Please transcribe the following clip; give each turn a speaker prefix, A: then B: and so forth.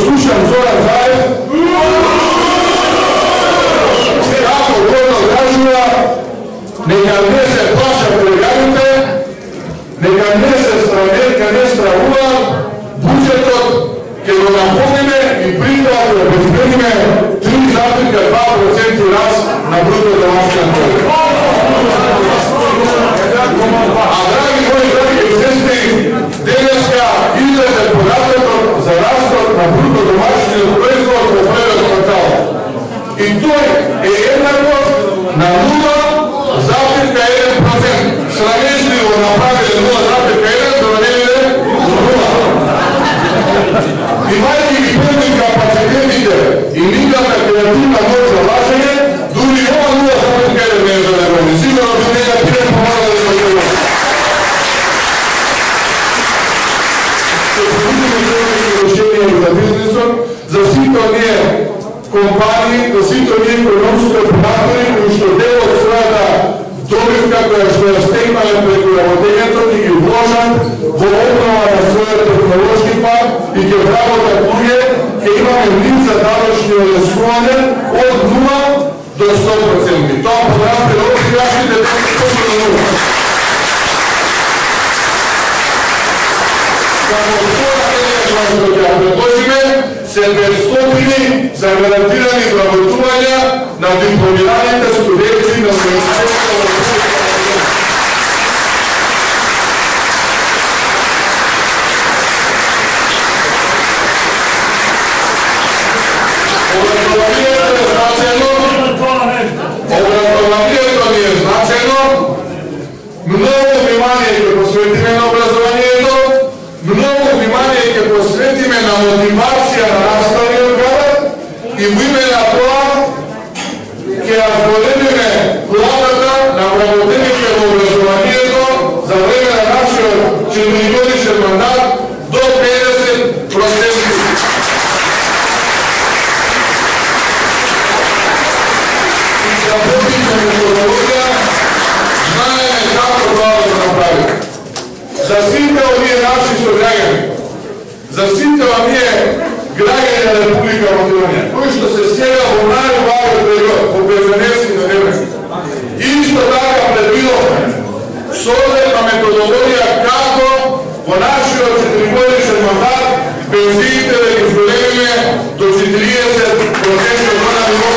A: slušam Zoran Zajev, kako godno gražuva, neka ne se plaša preganite, neka ne se stravenka ne strahuva, budžetot, kad ga napomene i pripravo obezbedime 3,2% rast na bruto domaćem proizvodu. A dragi moji dragi ekscesni, deneska izgleda podatak za rastok na bruto domaćem proizvodu po prvom kvartalu. I to je jednako na 0,1%. Sramežljivo napravili 0,1, da ne ide 0. Imajte i puni kapacitete i nikakva kreativna moć za laženje, duri ova 0,1 ne želemo. Sigurno bi njega prije pomagali za to. Za biznisom, za svi to nije kompaniji, za svi to nije ekonomski operatori, koji što delo strada dobivka koja što je steknala preko ravnotegnjetom i vložan vo obnova na svoje tehnološki park i ke bravo da druge, ke imamo niz za današnje sklone od 0 do 100%. To podraste roci grašite 10% na 0. Samo to da predložime se bez stopini zagarantirani pravotuvanja na diplomiraните студенти на университета. Образованието ни е значено, много внимание ќе посветиме на образованието, много внимание ќе посветиме на мотивација на наставниот кадар и во име на тоа ќе разголемиме платата на вработените во образованието за време на нашиот 4-годишен мандат до 50%. И за попитна методологија знаеме како тоа да го направиме. За сите овие наши сограѓани, за сите овие граѓани на Република Македонија, кои што се сега во најубавиот период, во пензионерски на време, исто така предвидовме соодветна методологија како во нашиот 4-годишен мандат пензиите да ги зголемиме до 40% на ниво